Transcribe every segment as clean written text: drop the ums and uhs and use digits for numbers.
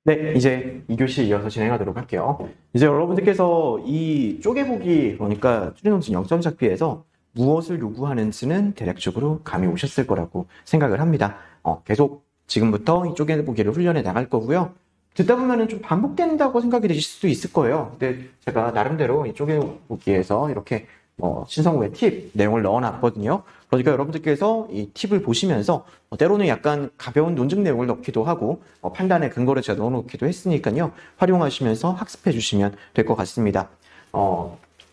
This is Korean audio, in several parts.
네, 이제 2교시 이어서 진행하도록 할게요. 이제 여러분들께서 이 쪼개보기, 그러니까 추리논증 0점 잡기에서 무엇을 요구하는지는 대략적으로 감이 오셨을 거라고 생각을 합니다. 계속 지금부터 이 쪼개보기를 훈련해 나갈 거고요. 듣다 보면은 좀 반복된다고 생각이 되실 수도 있을 거예요. 근데 제가 나름대로 이 쪼개보기에서 이렇게 신성우의 팁 내용을 넣어놨거든요. 그러니까 여러분들께서 이 팁을 보시면서 때로는 약간 가벼운 논증 내용을 넣기도 하고 판단의 근거를 제가 넣어놓기도 했으니까요. 활용하시면서 학습해 주시면 될 것 같습니다.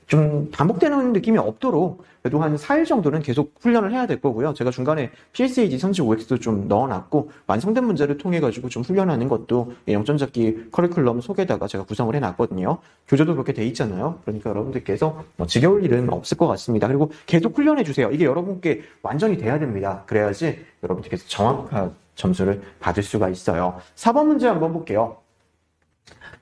좀 반복되는 느낌이 없도록 그래도 한 4일 정도는 계속 훈련을 해야 될 거고요. 제가 중간에 PSAG 선지 OX도 좀 넣어놨고 완성된 문제를 통해 가지고 좀 훈련하는 것도 0점 잡기 커리큘럼 속에다가 제가 구성을 해놨거든요. 교재도 그렇게 돼 있잖아요. 그러니까 여러분들께서 지겨울 일은 없을 것 같습니다. 그리고 계속 훈련해 주세요. 이게 여러분께 완전히 돼야 됩니다. 그래야지 여러분들께서 정확한 점수를 받을 수가 있어요. 4번 문제 한번 볼게요.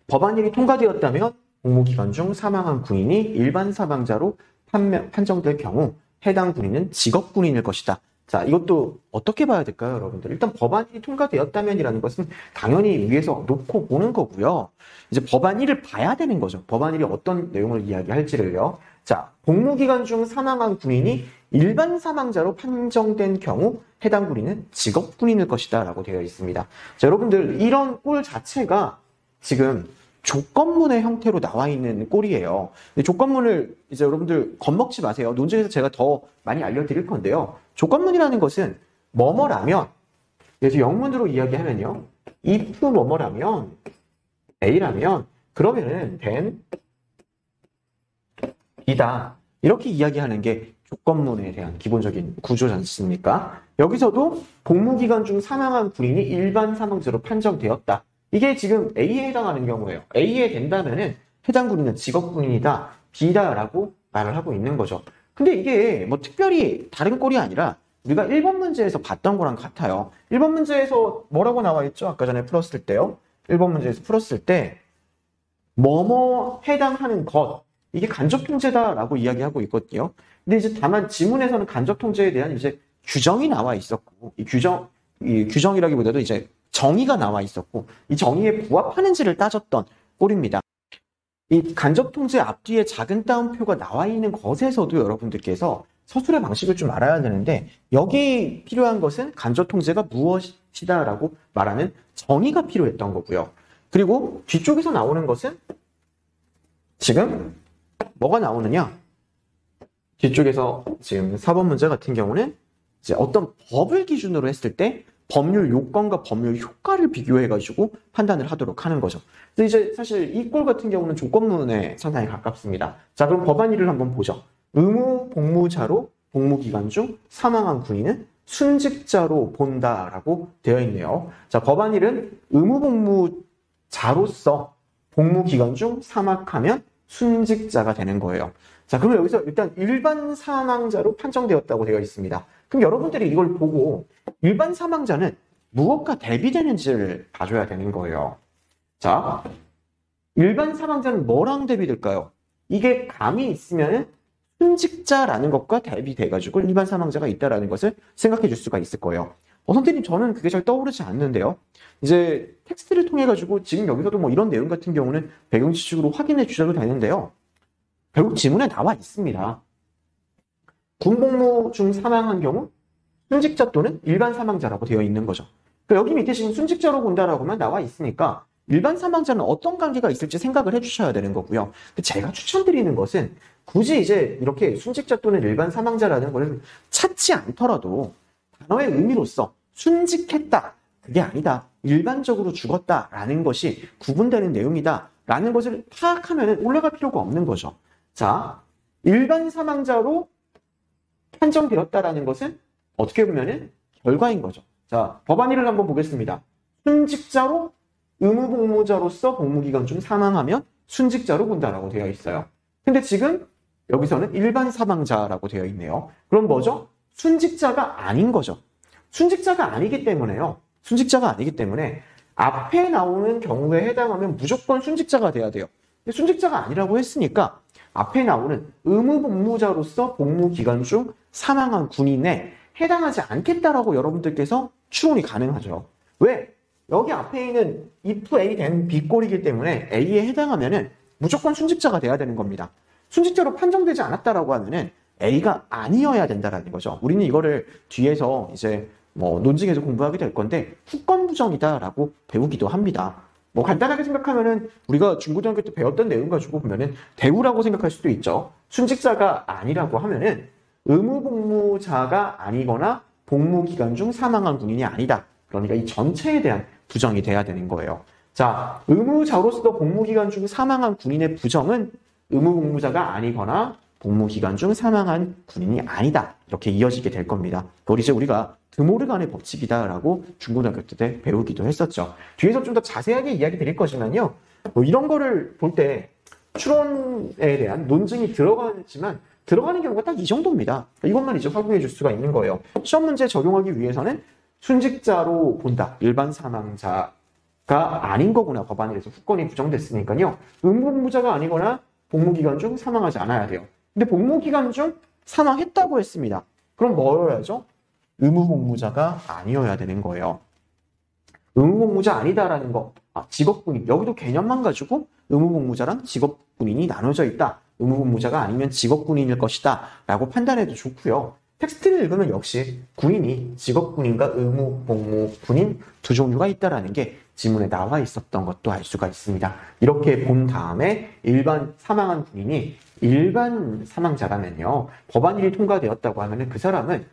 법안일이 통과되었다면 복무기간 중 사망한 군인이 일반 사망자로 판정될 경우 해당 군인은 직업군인일 것이다. 자, 이것도 어떻게 봐야 될까요, 여러분들? 일단 법안이 통과되었다면이라는 것은 당연히 위에서 놓고 보는 거고요. 이제 법안일을 봐야 되는 거죠. 법안일이 어떤 내용을 이야기할지를요. 자, 복무기간 중 사망한 군인이 일반 사망자로 판정된 경우 해당 군인은 직업군인일 것이다 라고 되어 있습니다. 자, 여러분들 이런 꼴 자체가 지금 조건문의 형태로 나와 있는 꼴이에요. 근데 조건문을 이제 여러분들 겁먹지 마세요. 논쟁에서 제가 더 많이 알려드릴 건데요. 조건문이라는 것은 뭐뭐라면, 그래서 영문으로 이야기하면요. if 뭐뭐라면, A라면, 그러면은 then B다. 이렇게 이야기하는 게 조건문에 대한 기본적인 구조지 않습니까? 여기서도 복무기간 중 사망한 군인이 일반 사망자로 판정되었다. 이게 지금 A에 해당하는 경우예요. A에 된다면은 해당 군인은 직업군인이다, B다라고 말을 하고 있는 거죠. 근데 이게 뭐 특별히 다른 꼴이 아니라 우리가 1번 문제에서 봤던 거랑 같아요. 1번 문제에서 뭐라고 나와 있죠? 아까 전에 풀었을 때요. 1번 문제에서 풀었을 때 뭐뭐 해당하는 것, 이게 간접통제다라고 이야기하고 있거든요. 근데 이제 다만 지문에서는 간접통제에 대한 이제 규정이 나와 있었고, 이 규정이라기보다도 이제 정의가 나와 있었고, 이 정의에 부합하는지를 따졌던 꼴입니다. 이 간접통제 앞뒤에 작은 따옴표가 나와 있는 것에서도 여러분들께서 서술의 방식을 좀 알아야 되는데, 여기 필요한 것은 간접통제가 무엇이다라고 말하는 정의가 필요했던 거고요. 그리고 뒤쪽에서 나오는 것은 지금 뭐가 나오느냐? 뒤쪽에서 지금 4번 문제 같은 경우는 이제 어떤 법을 기준으로 했을 때 법률 요건과 법률 효과를 비교해가지고 판단을 하도록 하는 거죠. 근데 이제 사실 이 꼴 같은 경우는 조건문에 상당히 가깝습니다. 자, 그럼 법안일을 한번 보죠. 의무 복무자로 복무기간 중 사망한 군인은 순직자로 본다라고 되어 있네요. 자, 법안일은 의무 복무자로서 복무기간 중 사망하면 순직자가 되는 거예요. 자, 그럼 여기서 일단 일반 사망자로 판정되었다고 되어 있습니다. 그럼 여러분들이 이걸 보고 일반 사망자는 무엇과 대비되는지를 봐줘야 되는 거예요. 자, 일반 사망자는 뭐랑 대비될까요? 이게 감이 있으면 순직자라는 것과 대비돼가지고 일반 사망자가 있다라는 것을 생각해 줄 수가 있을 거예요. 선생님, 저는 그게 잘 떠오르지 않는데요. 이제 텍스트를 통해 가지고 지금 여기서도 뭐 이런 내용 같은 경우는 배경 지식으로 확인해 주셔도 되는데요. 결국 지문에 나와 있습니다. 군복무 중 사망한 경우 순직자 또는 일반 사망자라고 되어 있는 거죠. 그러니까 여기 밑에 지금 순직자로 본다라고만 나와 있으니까 일반 사망자는 어떤 관계가 있을지 생각을 해주셔야 되는 거고요. 제가 추천드리는 것은 굳이 이제 이렇게 순직자 또는 일반 사망자라는 걸 찾지 않더라도 단어의 의미로서 순직했다, 그게 아니다, 일반적으로 죽었다라는 것이 구분되는 내용이다라는 것을 파악하면 올라갈 필요가 없는 거죠. 자, 일반 사망자로 판정되었다라는 것은 어떻게 보면은 결과인 거죠. 자, 법안일을 한번 보겠습니다. 순직자로 의무복무자로서 복무기간 중 사망하면 순직자로 본다라고 되어 있어요. 근데 지금 여기서는 일반 사망자라고 되어 있네요. 그럼 뭐죠? 순직자가 아닌 거죠. 순직자가 아니기 때문에요. 순직자가 아니기 때문에 앞에 나오는 경우에 해당하면 무조건 순직자가 돼야 돼요. 근데 순직자가 아니라고 했으니까 앞에 나오는 의무복무자로서 복무기간 중 사망한 군인에 해당하지 않겠다라고 여러분들께서 추론이 가능하죠. 왜? 여기 앞에 있는 if A then B 꼴이기 때문에 A에 해당하면은 무조건 순직자가 돼야 되는 겁니다. 순직자로 판정되지 않았다라고 하면은 A가 아니어야 된다라는 거죠. 우리는 이거를 뒤에서 이제 뭐 논증에서 공부하게 될 건데 후권 부정이다라고 배우기도 합니다. 뭐 간단하게 생각하면은 우리가 중고등학교 때 배웠던 내용 가지고 보면은 대우라고 생각할 수도 있죠. 순직자가 아니라고 하면은 의무복무자가 아니거나 복무기간 중 사망한 군인이 아니다. 그러니까 이 전체에 대한 부정이 돼야 되는 거예요. 자, 의무자로서 복무기간 중 사망한 군인의 부정은 의무복무자가 아니거나 복무기간 중 사망한 군인이 아니다. 이렇게 이어지게 될 겁니다. 그걸 이제 우리가 드모르간의 법칙이다라고 중고등학교 때 배우기도 했었죠. 뒤에서 좀 더 자세하게 이야기 드릴 거지만요. 뭐 이런 거를 볼 때 추론에 대한 논증이 들어가지만 들어가는 경우가 딱 이 정도입니다. 이것만 이제 확인해 줄 수가 있는 거예요. 시험 문제 적용하기 위해서는 순직자로 본다. 일반 사망자가 아닌 거구나. 법안에서 후권이 부정됐으니까요. 의무복무자가 아니거나 복무기간 중 사망하지 않아야 돼요. 근데 복무기간 중 사망했다고 했습니다. 그럼 뭐여야죠? 의무복무자가 아니어야 되는 거예요. 의무복무자 아니다라는 거, 직업군인. 여기도 개념만 가지고 의무복무자랑 직업군인이 나눠져 있다. 의무복무자가 아니면 직업군인일 것이다. 라고 판단해도 좋고요. 텍스트를 읽으면 역시 군인이 직업군인과 의무복무군인 두 종류가 있다라는 게 지문에 나와 있었던 것도 알 수가 있습니다. 이렇게 본 다음에 일반 사망한 군인이 일반 사망자라면요. 법안일이 통과되었다고 하면은 그 사람은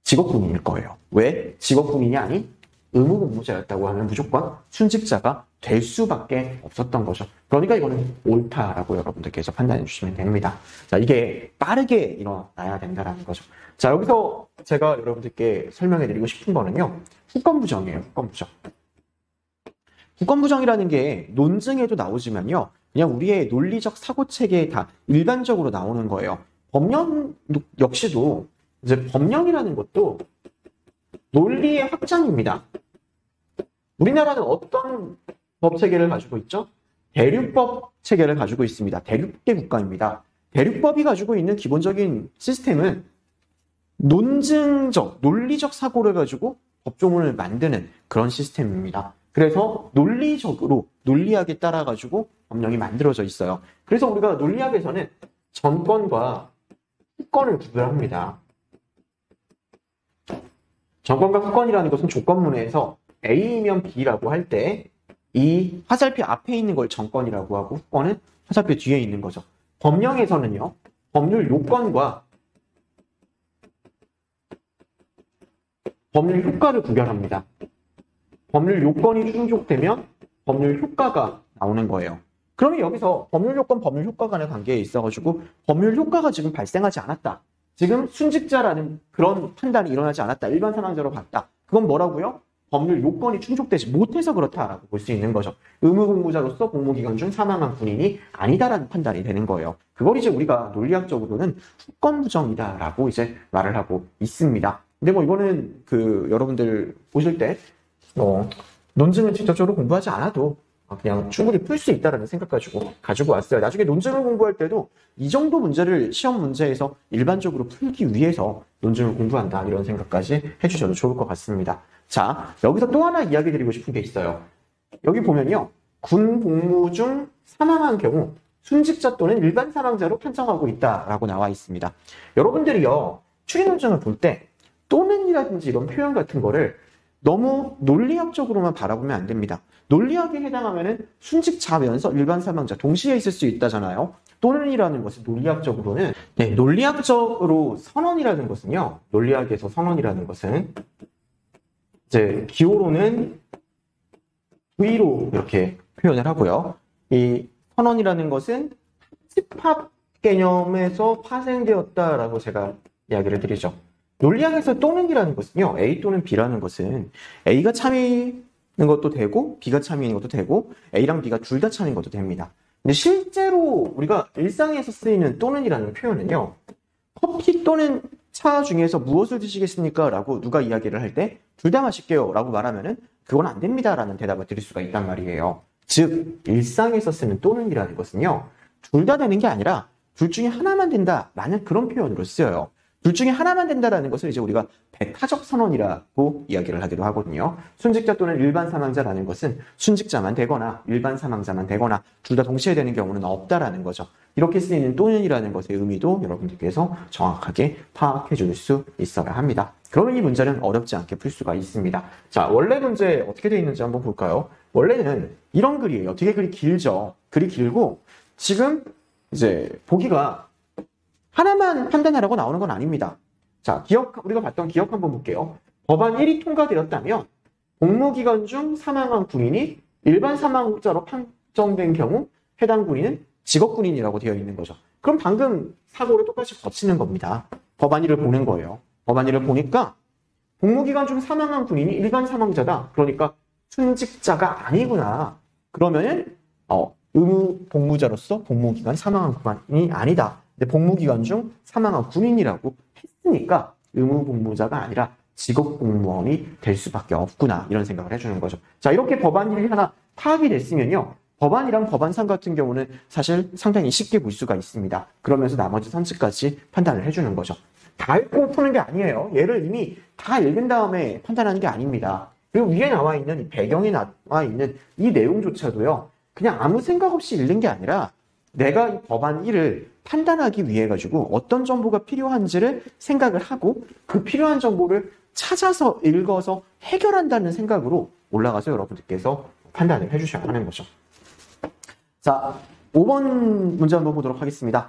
직업군인일 거예요. 왜? 직업군인이 아닌 의무복무자였다고 하면 무조건 순직자가 될 수밖에 없었던 거죠. 그러니까 이거는 옳다라고 여러분들께서 판단해 주시면 됩니다. 자, 이게 빠르게 일어나야 된다는 거죠. 자, 여기서 제가 여러분들께 설명해 드리고 싶은 거는요. 후권부정이에요. 후권부정. 후권부정이라는 게 논증에도 나오지만요. 그냥 우리의 논리적 사고체계에 다 일반적으로 나오는 거예요. 법령 역시도 이제 법령이라는 것도 논리의 확장입니다. 우리나라는 어떤 법 체계를 가지고 있죠? 대륙법 체계를 가지고 있습니다. 대륙계 국가입니다. 대륙법이 가지고 있는 기본적인 시스템은 논증적, 논리적 사고를 가지고 법조문을 만드는 그런 시스템입니다. 그래서 논리적으로, 논리학에 따라 가지고 법령이 만들어져 있어요. 그래서 우리가 논리학에서는 전권과 후권을 구별합니다. 전권과 후권이라는 것은 조건문에서 A이면 B라고 할 때 이 화살표 앞에 있는 걸 전권이라고 하고 후권은 화살표 뒤에 있는 거죠. 법령에서는요. 법률 요건과 법률 효과를 구별합니다. 법률 요건이 충족되면 법률 효과가 나오는 거예요. 그러면 여기서 법률 요건, 법률 효과 간의 관계에 있어가지고 법률 효과가 지금 발생하지 않았다. 지금 순직자라는 그런 판단이 일어나지 않았다. 일반 사망자로 봤다. 그건 뭐라고요? 법률 요건이 충족되지 못해서 그렇다라고 볼 수 있는 거죠. 의무복무자로서 복무기간 중 사망한 군인이 아니다라는 판단이 되는 거예요. 그걸 이제 우리가 논리학적으로는 후권부정이다라고 이제 말을 하고 있습니다. 근데 뭐 이거는 여러분들 보실 때 논증을 직접적으로 공부하지 않아도 그냥 충분히 풀 수 있다라는 생각 가지고 왔어요. 나중에 논증을 공부할 때도 이 정도 문제를 시험 문제에서 일반적으로 풀기 위해서 논증을 공부한다 이런 생각까지 해주셔도 좋을 것 같습니다. 자, 여기서 또 하나 이야기 드리고 싶은 게 있어요. 여기 보면요. 군 복무 중 사망한 경우 순직자 또는 일반 사망자로 판정하고 있다라고 나와 있습니다. 여러분들이요. 추리 논증을 볼 때 또는이라든지 이런 표현 같은 거를 너무 논리학적으로만 바라보면 안 됩니다. 논리학에 해당하면은 순직자면서 일반 사망자 동시에 있을 수 있다잖아요. 또는이라는 것은 논리학적으로는 논리학적으로 선언이라는 것은요. 논리학에서 선언이라는 것은 이제 기호로는 V로 이렇게 표현을 하고요. 이 선언이라는 것은 집합 개념에서 파생되었다라고 제가 이야기를 드리죠. 논리학에서 또는이라는 것은요. A 또는 B라는 것은 A가 참이는 것도 되고 B가 참이는 것도 되고 A랑 B가 둘 다 참인 것도 됩니다. 근데 실제로 우리가 일상에서 쓰이는 또는이라는 표현은요. 커피 또는 차 중에서 무엇을 드시겠습니까? 라고 누가 이야기를 할 때 둘 다 마실게요 라고 말하면은 그건 안 됩니다 라는 대답을 드릴 수가 있단 말이에요. 즉 일상에서 쓰는 또는이라는 것은요. 둘 다 되는 게 아니라 둘 중에 하나만 된다 라는 그런 표현으로 쓰여요. 둘 중에 하나만 된다라는 것을 이제 우리가 배타적 선언이라고 이야기를 하기도 하거든요. 순직자 또는 일반 사망자라는 것은 순직자만 되거나 일반 사망자만 되거나 둘 다 동시에 되는 경우는 없다라는 거죠. 이렇게 쓰이는 또는이라는 것의 의미도 여러분들께서 정확하게 파악해 줄 수 있어야 합니다. 그러면 이 문제는 어렵지 않게 풀 수가 있습니다. 자, 원래 문제 어떻게 되어 있는지 한번 볼까요? 원래는 이런 글이에요. 되게 글이 길죠. 글이 길고 지금 이제 보기가 하나만 판단하라고 나오는 건 아닙니다. 자, 우리가 봤던 기억 한번 볼게요. 법안 1이 통과되었다면 복무기간 중 사망한 군인이 일반 사망자로 판정된 경우 해당 군인은 직업군인이라고 되어 있는 거죠. 그럼 방금 사고를 똑같이 거치는 겁니다. 법안 1을 보는 거예요. 법안 1을 보니까 복무기간 중 사망한 군인이 일반 사망자다. 그러니까 순직자가 아니구나. 그러면은 의무 복무자로서 복무기간 사망한 군인이 아니다. 근데 복무기간 중 사망한 군인이라고 했으니까 의무 복무자가 아니라 직업 공무원이 될 수밖에 없구나. 이런 생각을 해주는 거죠. 자, 이렇게 법안 1이 하나 파악이 됐으면요. 법안이랑 법안상 같은 경우는 사실 상당히 쉽게 볼 수가 있습니다. 그러면서 나머지 선지까지 판단을 해주는 거죠. 다 읽고 푸는 게 아니에요. 얘를 이미 다 읽은 다음에 판단하는 게 아닙니다. 그리고 위에 나와 있는 이 배경에 나와 있는 이 내용조차도요. 그냥 아무 생각 없이 읽는 게 아니라 내가 이 법안 1을 판단하기 위해 가지고 어떤 정보가 필요한지를 생각을 하고 그 필요한 정보를 찾아서 읽어서 해결한다는 생각으로 올라가서 여러분들께서 판단을 해주셔야 하는 거죠. 자, 5번 문제 한번 보도록 하겠습니다.